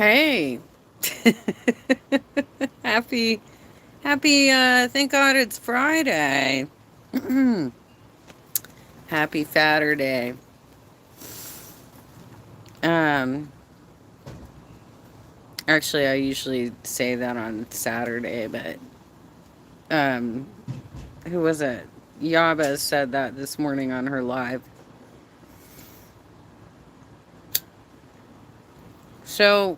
Hey. happy thank God it's Friday. Happy Faturday. Um Actually I usually say that on Saturday, but um who was it? Yaba said that this morning on her live. So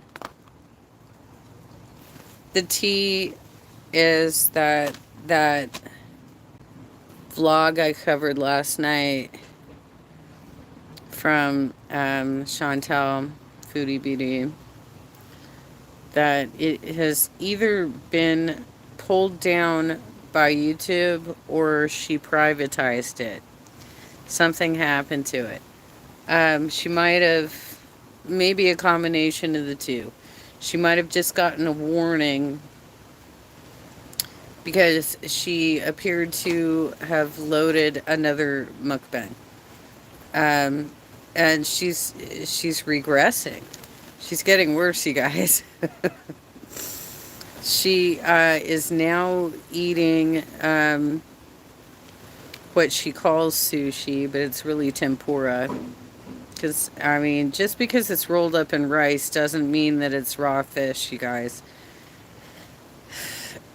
the tea is that vlog I covered last night from Chantel Foodie Beauty, that it has either been pulled down by YouTube or she privatized it. Something happened to it. She might have, maybe a combination of the two. She might have just gotten a warning because she appeared to have loaded another mukbang. Um, and she's regressing. She's getting worse, you guys. She is now eating what she calls sushi, but it's really tempura. Because, I mean, just because it's rolled up in rice doesn't mean that it's raw fish, you guys.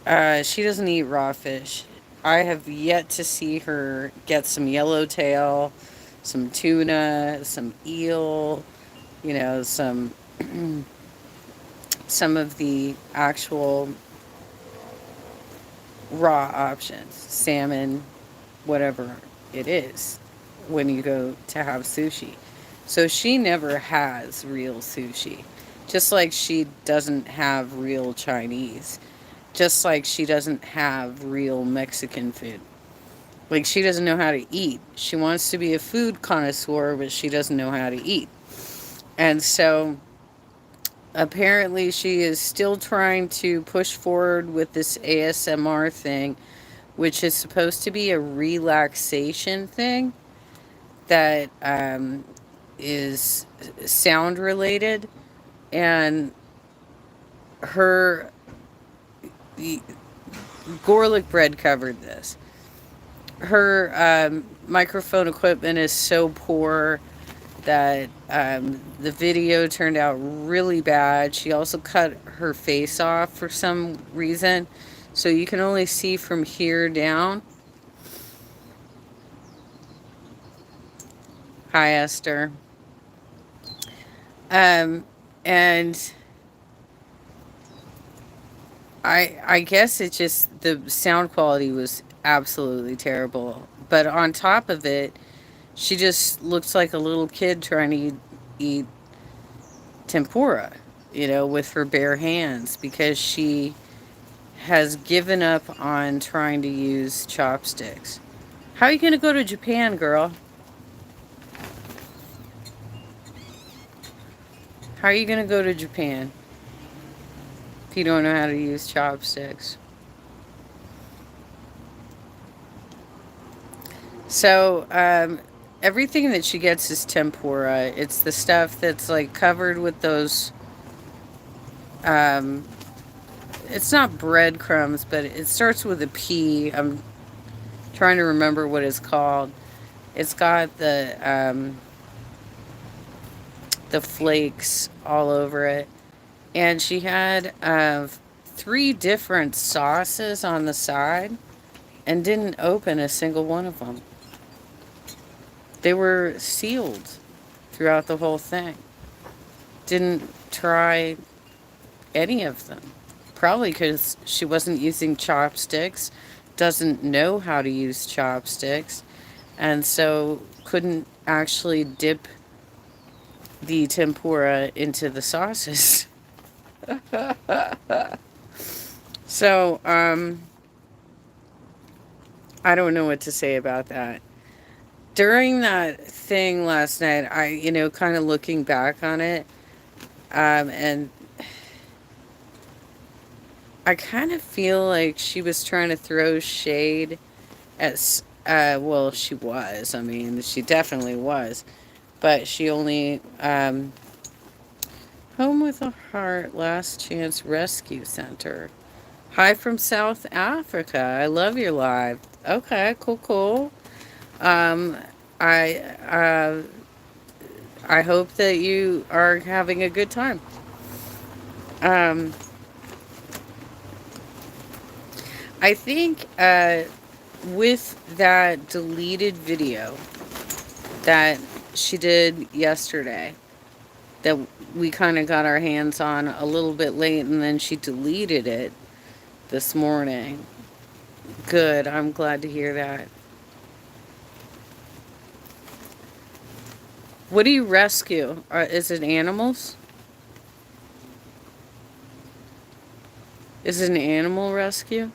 She doesn't eat raw fish. I have yet to see her get some yellowtail, some tuna, some eel, some some of the actual raw options, salmon, whatever it is, when you go to have sushi. So she never has real sushi. Just like she doesn't have real Chinese. Just like she doesn't have real Mexican food. Like she doesn't know how to eat. She wants to be a food connoisseur, but she doesn't know how to eat. And so apparently she is still trying to push forward with this ASMR thing, which is supposed to be a relaxation thing that is sound related. And her Gorlick Bread covered this. Her microphone equipment is so poor that the video turned out really bad. She also cut her face off for some reason. So you can only see from here down. Hi, Esther. Um, and I guess it just, the sound quality was absolutely terrible. But on top of it, she just looks like a little kid trying to eat tempura, with her bare hands, because she has given up on trying to use chopsticks. How are you going to go to Japan, girl? How are you going to go to Japan if you don't know how to use chopsticks? So, everything that she gets is tempura. It's the stuff that's like covered with those. Um, it's not breadcrumbs, but it starts with a P. I'm trying to remember what it's called. It's got the flakes all over it, and she had 3 different sauces on the side, and didn't open a single one of them. They were sealed throughout the whole thing. Didn't try any of them. Probably because she wasn't using chopsticks, doesn't know how to use chopsticks, and so couldn't actually dip the tempura into the sauces. So, I don't know what to say about that. During that thing last night, kind of looking back on it, and I kind of feel like she was trying to throw shade at, well, she was. I mean, she definitely was. But she only Home with a Heart Last Chance Rescue Center. Hi from South Africa. I love your live. Okay, cool, cool. Um, I uh, I hope that you are having a good time. Um, I think with that deleted video that she did yesterday, that we kind of got our hands on a little bit late, and then she deleted it this morning. Good. I'm glad to hear that. What do you rescue? Is it animals? Is it an animal rescue?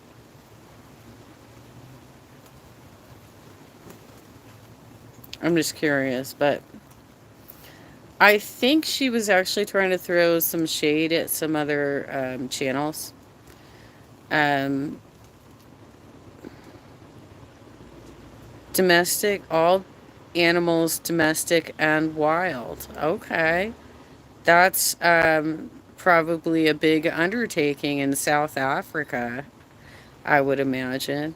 I'm just curious, but I think she was actually trying to throw some shade at some other channels. Um, Domestic, all animals, domestic and wild. Okay. That's probably a big undertaking in South Africa, I would imagine.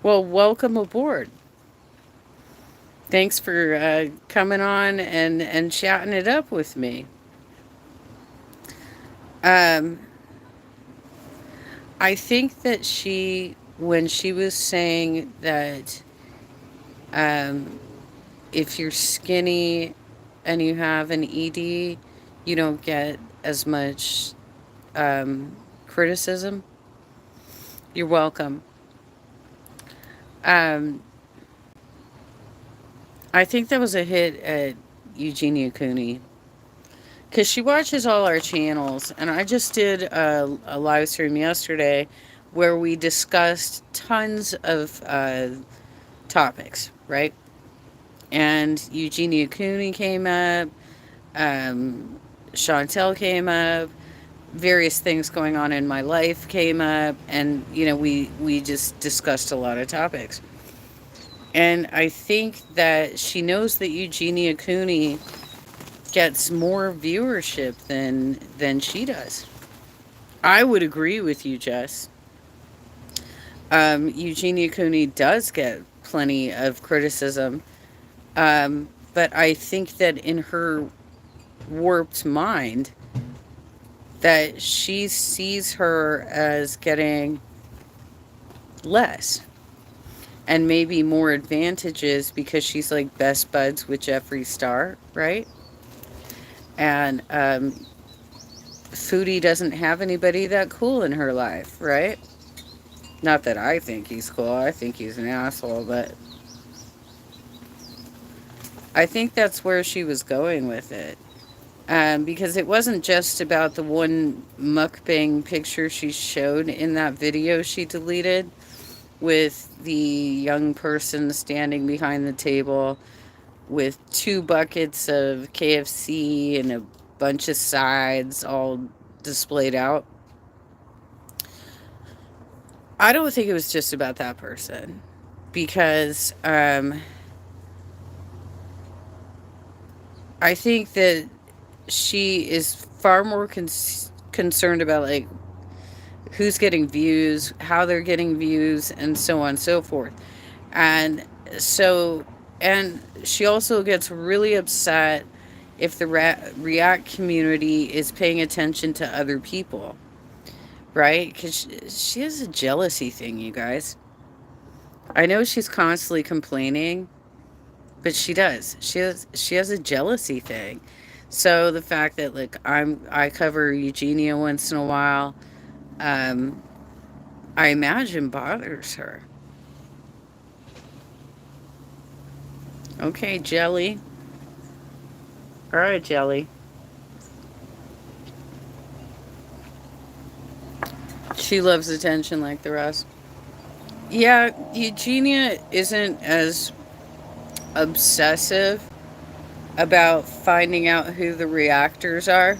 Well, welcome aboard. Thanks for coming on and chatting it up with me. Um, I think that when she was saying that um, if you're skinny and you have an ED, you don't get as much criticism. You're welcome. Um, I think that was a hit at Eugenia Cooney because she watches all our channels, and I just did a live stream yesterday where we discussed tons of topics, right? And Eugenia Cooney came up, um, Chantel came up, various things going on in my life came up, and we just discussed a lot of topics. And I think that she knows that Eugenia Cooney gets more viewership than she does. I would agree with you, Jess. Eugenia Cooney does get plenty of criticism, but I think that in her warped mind, that she sees her as getting less and maybe more advantages because she's like best buds with Jeffree Star, right? And Foodie doesn't have anybody that cool in her life, right? Not that I think he's cool. I think he's an asshole, but I think that's where she was going with it. Because it wasn't just about the one mukbang picture she showed in that video she deleted with the young person standing behind the table with 2 buckets of KFC and a bunch of sides all displayed out. I don't think it was just about that person because I think that she is far more concerned about like who's getting views, how they're getting views, and so on and so forth. And so, and she also gets really upset if the React community is paying attention to other people, right? Because she has a jealousy thing, you guys. I know she's constantly complaining, but she does. She has a jealousy thing. So the fact that like I cover Eugenia once in a while, um, I imagine bothers her. Okay, Jelly. All right, Jelly. She loves attention like the rest. Yeah, Eugenia isn't as obsessive about finding out who the reactors are,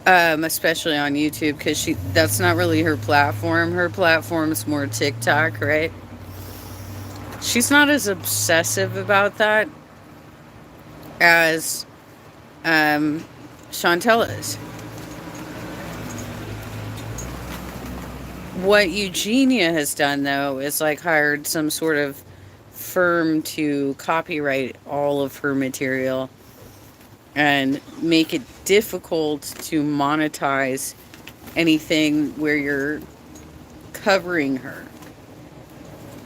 especially on YouTube, because that's not really her platform. Her platform is more TikTok, right? She's not as obsessive about that. as um, Chantel is. What Eugenia has done, though, is like hired some sort of firm to copyright all of her material and make it difficult to monetize anything where you're covering her.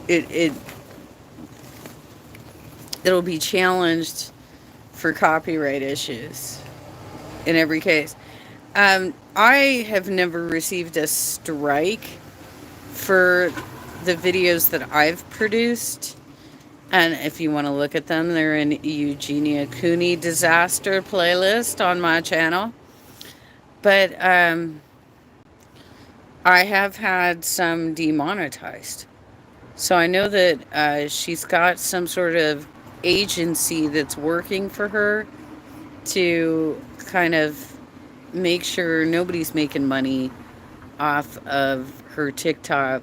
It it'll be challenged for copyright issues in every case. I have never received a strike for the videos that I've produced. And if you want to look at them, they're in Eugenia Cooney Disaster playlist on my channel. But I have had some demonetized. So I know that she's got some sort of agency that's working for her to kind of make sure nobody's making money off of her TikTok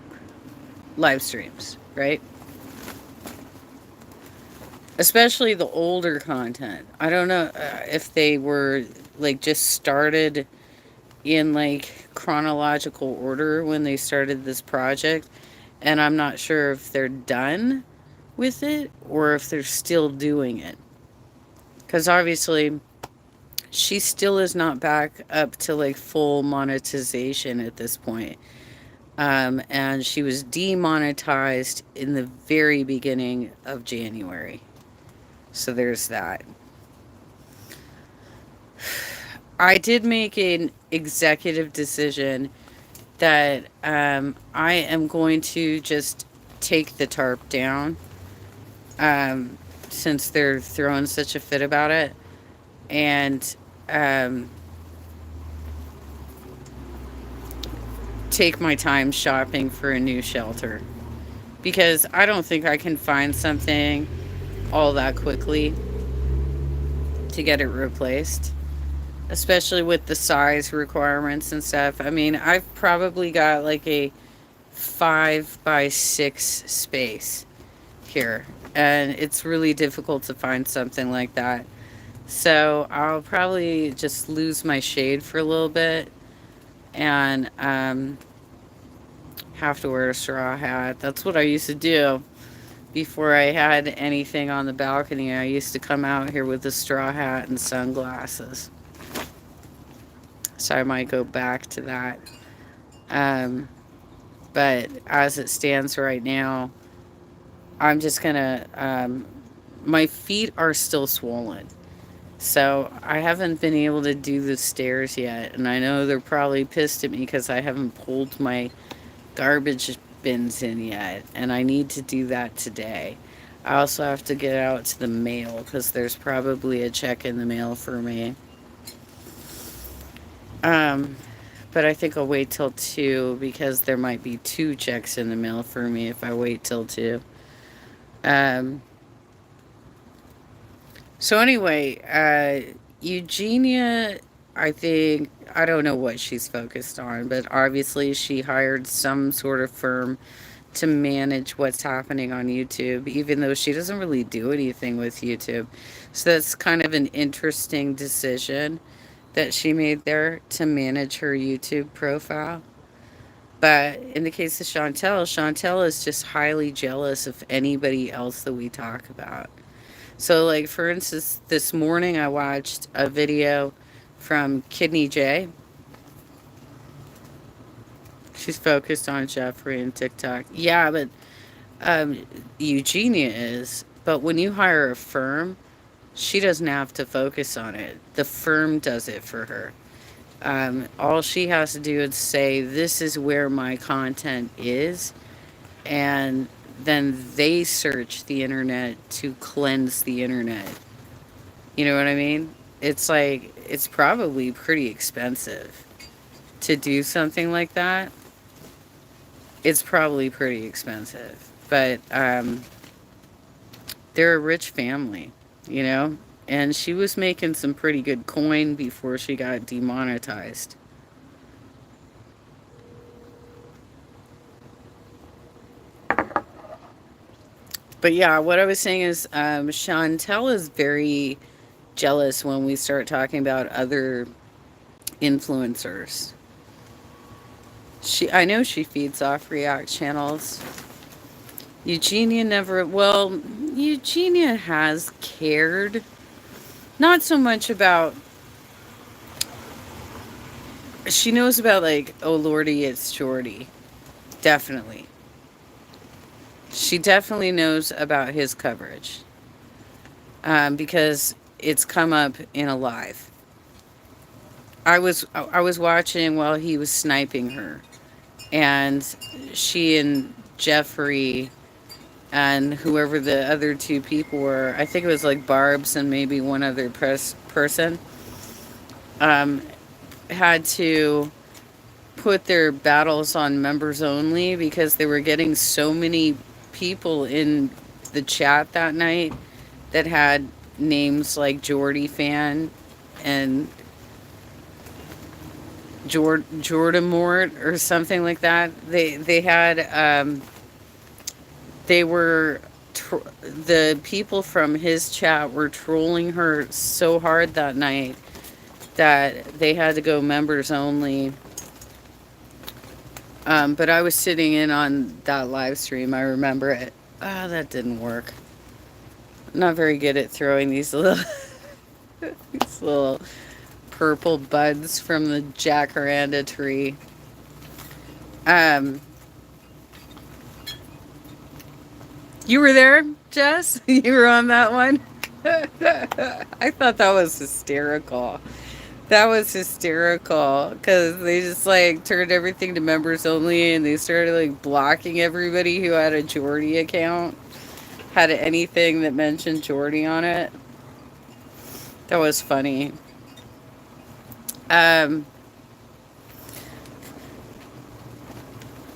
live streams, right? Especially the older content. I don't know if they were like just started in like chronological order when they started this project, and I'm not sure if they're done with it or if they're still doing it. Because obviously, she still is not back up to like full monetization at this point. And she was demonetized in the very beginning of January. So there's that. I did make an executive decision that I am going to just take the tarp down since they're throwing such a fit about it. And um, take my time shopping for a new shelter. Because I don't think I can find something all that quickly to get it replaced, especially with the size requirements and stuff. I mean, I've probably got like a 5 by 6 space here, and it's really difficult to find something like that. So I'll probably just lose my shade for a little bit and have to wear a straw hat. That's what I used to do before I had anything on the balcony. I used to come out here with a straw hat and sunglasses. So I might go back to that. Um, but as it stands right now, I'm just gonna. My feet are still swollen. So I haven't been able to do the stairs yet. And I know they're probably pissed at me because I haven't pulled my garbage bins in yet. And I need to do that today. I also have to get out to the mail because there's probably a check in the mail for me. Um, but I think I'll wait till 2 because there might be 2 checks in the mail for me if I wait till 2. Um, so anyway, Eugenia, I think, I don't know what she's focused on, but obviously she hired some sort of firm to manage what's happening on YouTube, even though she doesn't really do anything with YouTube. So that's kind of an interesting decision that she made there to manage her YouTube profile. But in the case of Chantel, Chantel is just highly jealous of anybody else that we talk about. So, like, for instance, this morning I watched a video from Kidney J. She's focused on Jeffrey and TikTok. Yeah, but Eugenia is. But when you hire a firm, she doesn't have to focus on it. The firm does it for her. All she has to do is say, "This is where my content is," and then they search the internet to cleanse the internet. You know what I mean? It's like, it's probably pretty expensive to do something like that. It's probably pretty expensive. But they're a rich family, you know? And she was making some pretty good coin before she got demonetized. But yeah, what I was saying is Chantel is very jealous when we start talking about other influencers. I know she feeds off React channels. Eugenia never, well, Eugenia has cared. Not so much about, she knows about like, oh lordy, it's Jordy. Definitely. She definitely knows about his coverage. Because it's come up in a live. I was watching while he was sniping her, and she and Jeffrey and whoever the other two people were, I think it was like Barb's and maybe one other person, um, had to put their battles on members only because they were getting so many people in the chat that night that had names like Jordy Fan and Jordamort or something like that. They had they were the people from his chat were trolling her so hard that night that they had to go members only. But I was sitting in on that live stream. I remember it. Ah, that didn't work. I'm not very good at throwing these little these little purple buds from the jacaranda tree. Um, you were there, Jess? You were on that one? I thought that was hysterical. That was hysterical because they just like turned everything to members only and they started like blocking everybody who had a Jordy account, had anything that mentioned Jordy on it. That was funny. Um,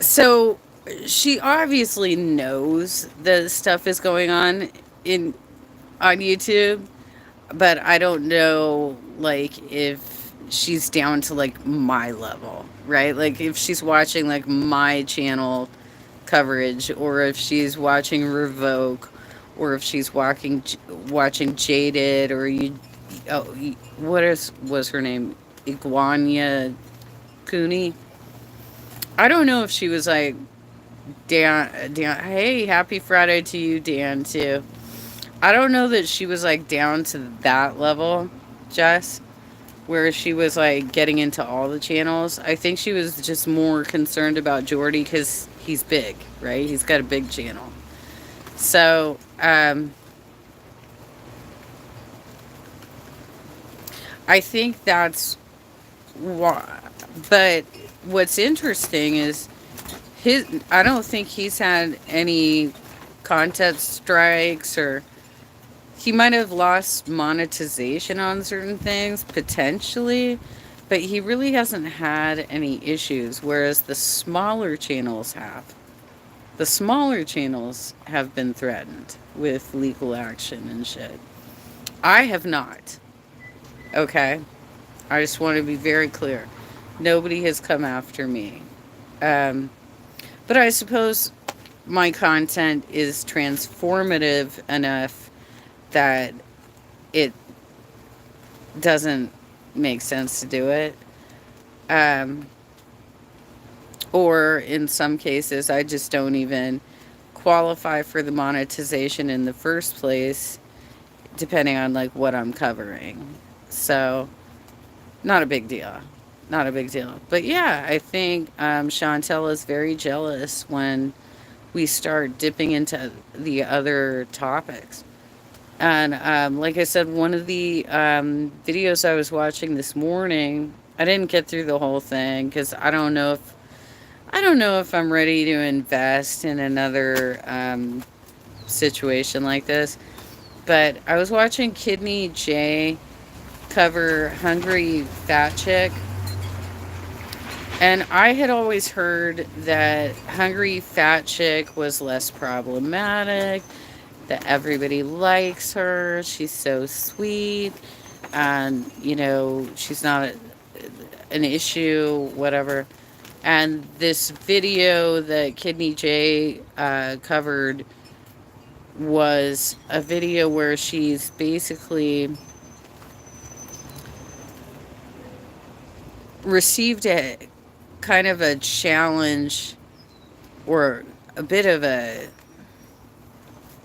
so she obviously knows that stuff is going in on YouTube, but I don't know like if she's down to like my level, right? Like if she's watching like my channel coverage or if she's watching Revoke or if she's watching Jaded or you oh, what is was her name? Iguania Cooney. I don't know if she was like Dan, hey, happy Friday to you, Dan, too. I don't know that she was like down to that level, Jess, where she was like getting into all the channels. I think she was just more concerned about Jordy because he's big, right? He's got a big channel. So, I think that's why. But what's interesting is I don't think he's had any content strikes or he might have lost monetization on certain things potentially, but he really hasn't had any issues, whereas the smaller channels have. The smaller channels have been threatened with legal action and shit. I have not. Okay? I just want to be very clear. Nobody has come after me. Um, but I suppose my content is transformative enough that it doesn't make sense to do it. Um, or in some cases, I just don't even qualify for the monetization in the first place, depending on like what I'm covering. So, not a big deal. Not a big deal. But yeah, I think Chantel is very jealous when we start dipping into the other topics. And like I said, one of the videos I was watching this morning, I didn't get through the whole thing because I don't know if I'm ready to invest in another situation like this. But I was watching Kidney J cover Hungry Fat Chick. And I had always heard that Hungry Fat Chick was less problematic, that everybody likes her, she's so sweet, and, you know, she's not an issue, whatever. And this video that Kidney J covered was a video where she's basically received a kind of a challenge or a bit of a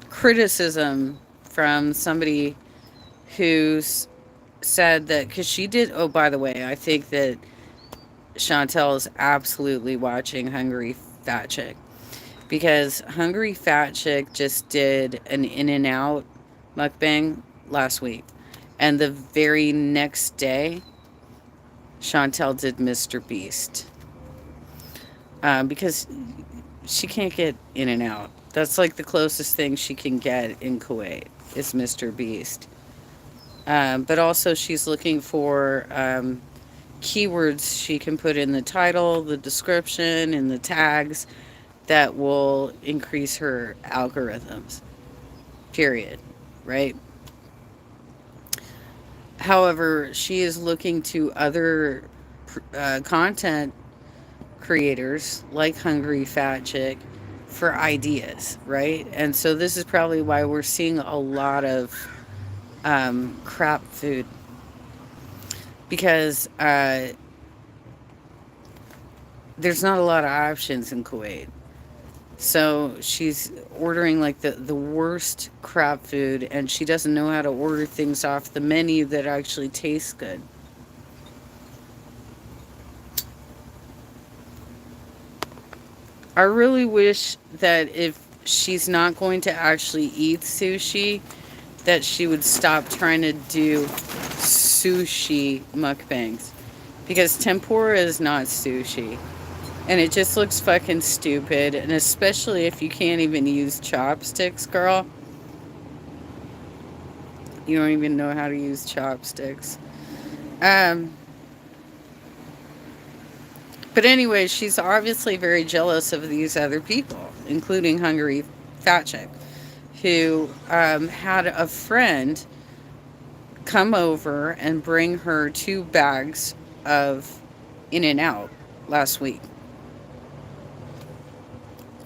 criticism from somebody who's said that because she did. Oh, by the way, I think that Chantel is absolutely watching Hungry Fat Chick because Hungry Fat Chick just did an In and Out mukbang last week, and the very next day, Chantel did Mr. Beast because she can't get In and Out. That's like the closest thing she can get in Kuwait is Mr. Beast. But also, she's looking for keywords she can put in the title, the description, and the tags that will increase her algorithms. Period. Right? However, she is looking to other content creators like Hungry Fat Chick for ideas, right? And so this is probably why we're seeing a lot of crap food because there's not a lot of options in Kuwait. So she's ordering like the worst crap food, and she doesn't know how to order things off the menu that actually tastes good. I really wish that if she's not going to actually eat sushi, that she would stop trying to do sushi mukbangs. Because tempura is not sushi. And it just looks fucking stupid. And especially if you can't even use chopsticks, girl. You don't even know how to use chopsticks. Um, but anyway, she's obviously very jealous of these other people, including Hungry Fat Chick, who had a friend come over and bring her 2 bags of In and Out last week.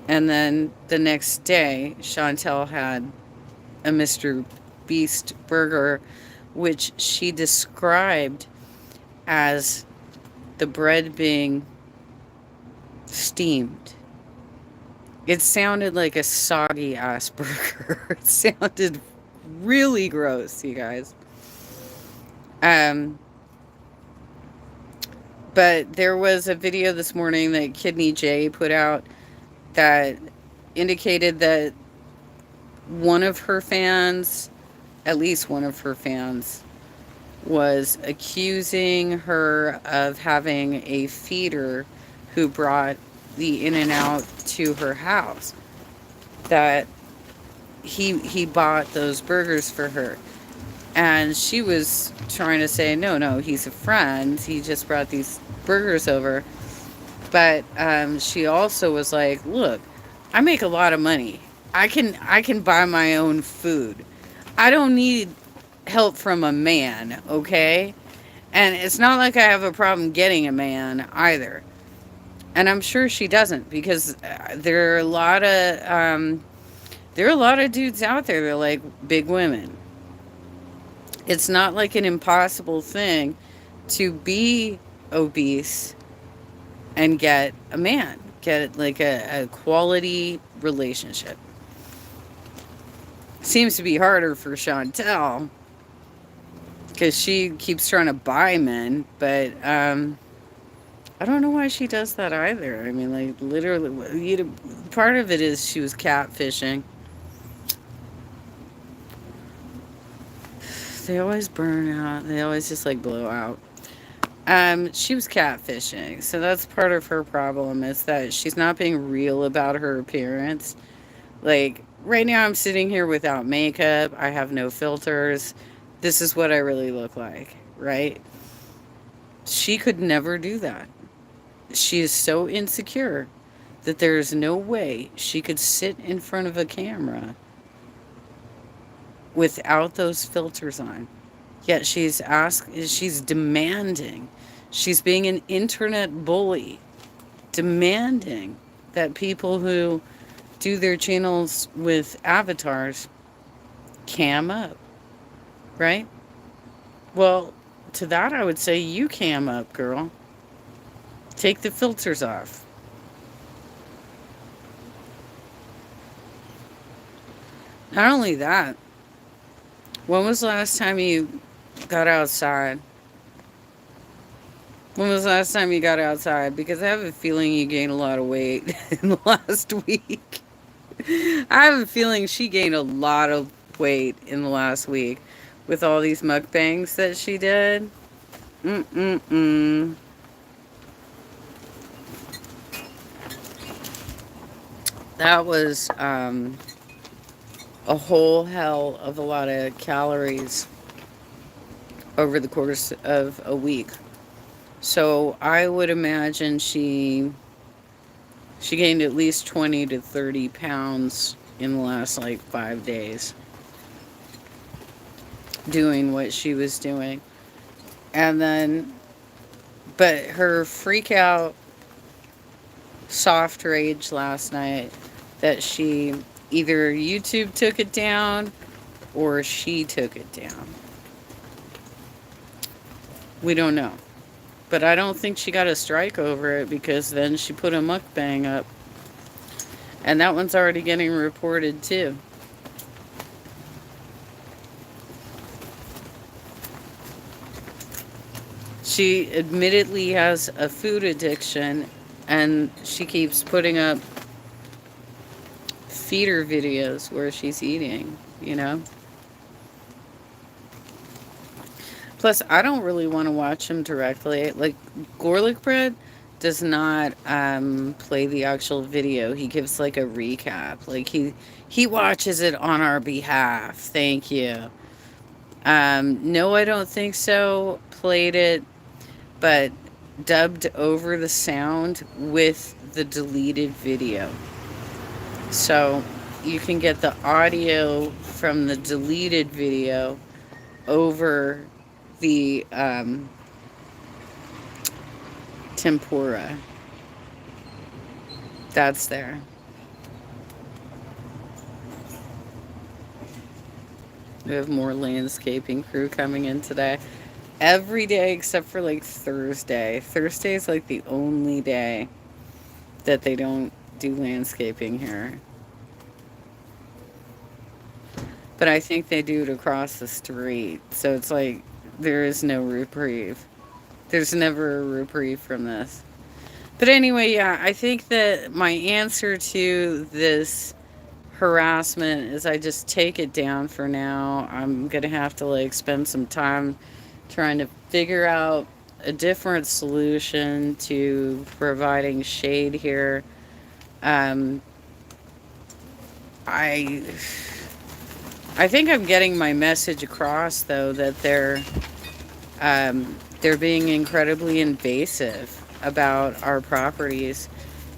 And then the next day, Chantel had a Mr. Beast burger, which she described as the bread being steamed. It sounded like a soggy ass burger. It sounded really gross, you guys. Um, but there was a video this morning that Kidney J put out that indicated that one of her fans, at least one of her fans, was accusing her of having a feeder who brought the In and Out to her house. That he bought those burgers for her. And she was trying to say, no, he's a friend. He just brought these burgers over. But she also was like, look, I make a lot of money. I can buy my own food. I don't need help from a man, okay? And it's not like I have a problem getting a man either. And I'm sure she doesn't because there are a lot of dudes out there that like big women. It's not like an impossible thing to be obese and get a man, get like a quality relationship. Seems to be harder for Chantel because she keeps trying to buy men, but I don't know why she does that either. I mean, like literally, part of it is she was catfishing. They always burn out. They always just like blow out. She was catfishing, so that's part of her problem is that she's not being real about her appearance. Like right now, I'm sitting here without makeup. I have no filters. This is what I really look like, right? She could never do that. She is so insecure that there is no way she could sit in front of a camera without those filters on. Yet she's demanding. She's being an internet bully, demanding that people who do their channels with avatars cam up, right? Well, to that I would say you cam up, girl. Take the filters off. Not only that, when was the last time you got outside? When was the last time you got outside? Because I have a feeling you gained a lot of weight in the last week. I have a feeling she gained a lot of weight in the last week with all these mukbangs that she did. Mm-mm-mm. That was a whole hell of a lot of calories over the course of a week. So I would imagine she gained at least 20 to 30 pounds in the last like 5 days doing what she was doing. And then, but her freak out soft rage last night that she either YouTube took it down or she took it down. We don't know. But I don't think she got a strike over it because then she put a mukbang up. And that one's already getting reported too. She admittedly has a food addiction and she keeps putting up feeder videos where she's eating, you know? Plus, I don't really want to watch him directly. Like, Garlic Bread does not play the actual video. He gives like a recap. Like he watches it on our behalf. Thank you. No, I don't think so. Played it, but dubbed over the sound with the deleted video. So you can get the audio from the deleted video over the tempura. That's there. We have more landscaping crew coming in today. Every day except for like Thursday. Thursday is like the only day that they don't do landscaping here. But I think they do it across the street. So it's like there is no reprieve. There's never a reprieve from this. But anyway, yeah, I think that my answer to this harassment is I just take it down for now. I'm going to have to like spend some time trying to figure out a different solution to providing shade here. Um, I I think I'm getting my message across though that they're being incredibly invasive about our properties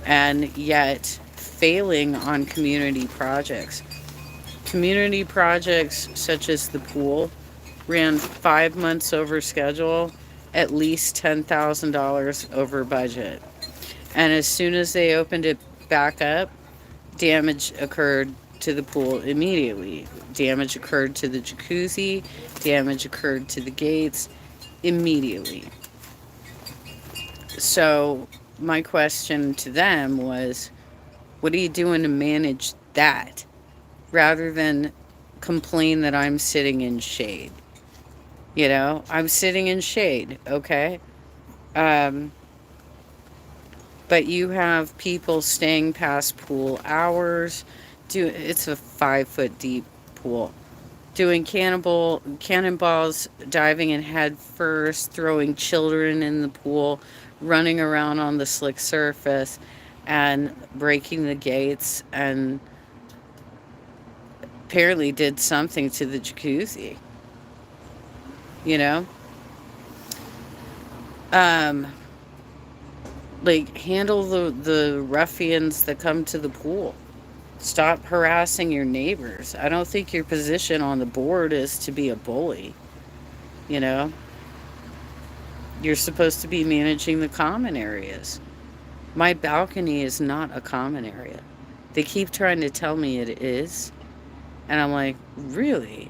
and yet failing on community projects. Community projects such as the pool ran 5 months over schedule, at least $10,000 over budget. And as soon as they opened it back up, damage occurred to the pool immediately. Damage occurred to the jacuzzi, damage occurred to the gates immediately. So, my question to them was, what are you doing to manage that rather than complain that I'm sitting in shade? You know, I'm sitting in shade, okay? Um, but you have people staying past pool hours. It's a 5 foot deep pool. Doing cannonballs, diving in head first, throwing children in the pool, running around on the slick surface, and breaking the gates, and apparently did something to the jacuzzi. You know, um, like handle the ruffians that come to the pool. Stop harassing your neighbors. I don't think your position on the board is to be a bully. You know, you're supposed to be managing the common areas. My balcony is not a common area. They keep trying to tell me it is. And I'm like, really?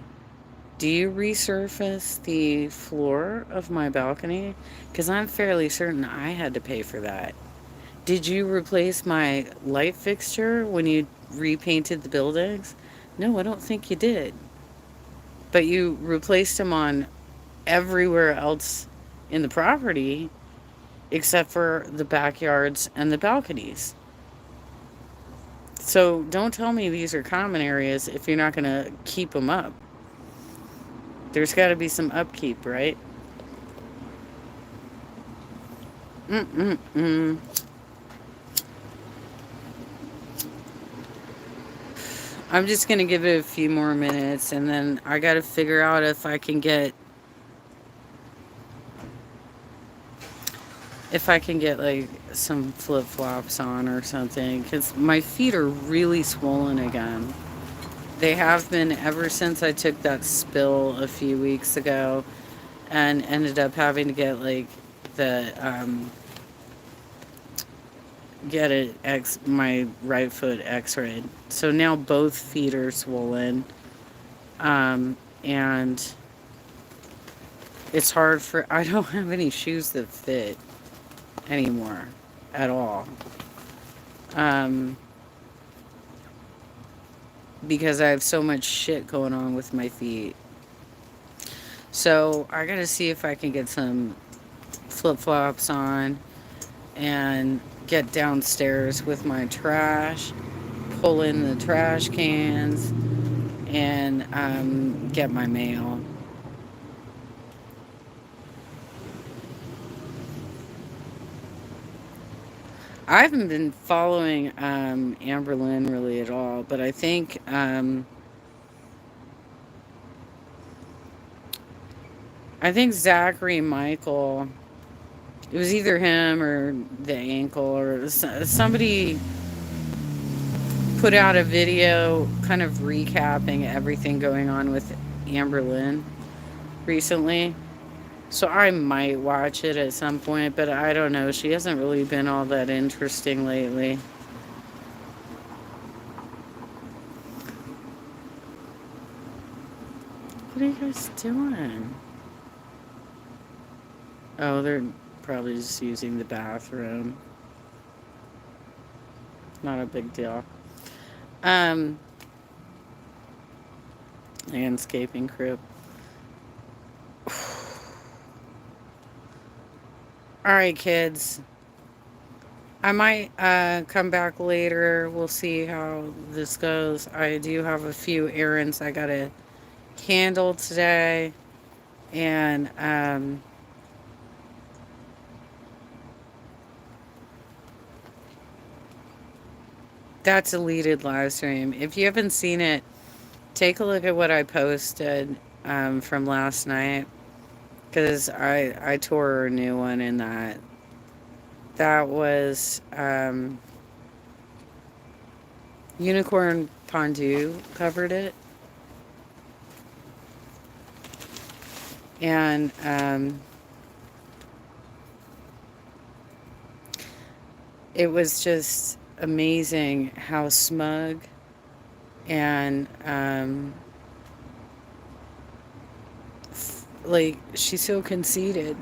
Do you resurface the floor of my balcony? Because I'm fairly certain I had to pay for that. Did you replace my light fixture when you repainted the buildings? No, I don't think you did. But you replaced them on everywhere else in the property except for the backyards and the balconies. So don't tell me these are common areas if you're not going to keep them up. There's got to be some upkeep, right? Mm-mm-mm. I'm just going to give it a few more minutes and then I got to figure out if I can get like some flip-flops on or something cuz my feet are really swollen again. They have been ever since I took that spill a few weeks ago and ended up having to get like the get my right foot x-rayed. So now both feet are swollen. And it's hard for I don't have any shoes that fit anymore at all. Um because I have so much shit going on with my feet. So I got to see if I can get some flip-flops on and get downstairs with my trash, pull in the trash cans, and get my mail. I haven't been following Amber Lynn really at all, but I think Zachary Michael. It was either him or the ankle or somebody put out a video kind of recapping everything going on with Amber Lynn recently. So I might watch it at some point, but I don't know. She hasn't really been all that interesting lately. What are you guys doing? Oh, they're probably just using the bathroom. Not a big deal. Um, Landscaping crew. All right, kids. I might come back later. We'll see how this goes. I do have a few errands I gotta handle today, and that's a deleted live stream. If you haven't seen it, take a look at what I posted from last night, because I tore a new one in that. That was Unicorn Pondu covered it. And it was just amazing how smug and like she's so conceited.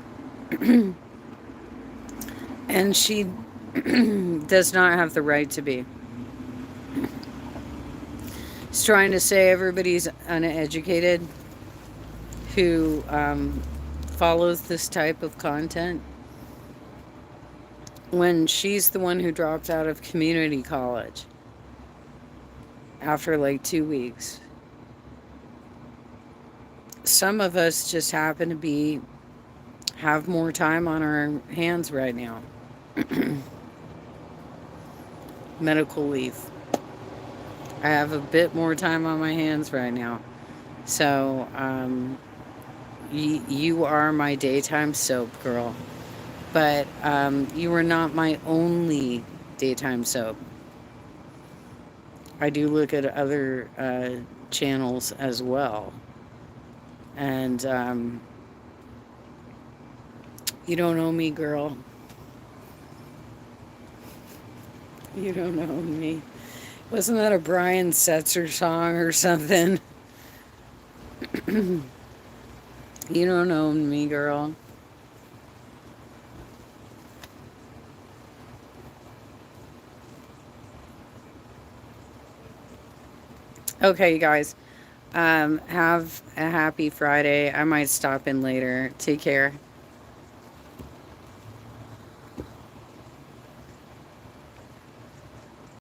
And she does not have the right to be. She's trying to say everybody's uneducated who follows this type of content when she's the one who dropped out of community college after like 2 weeks. Some of us just happen to have more time on our hands right now. Medical leave. I have a bit more time on my hands right now. So, you are my daytime soap girl. But you are not my only daytime soap. I do look at other channels as well. And you don't know me, girl. You don't know me. Wasn't that a Brian Setzer song or something? You don't own me, girl. Okay, you guys. Have a happy Friday. I might stop in later. Take care.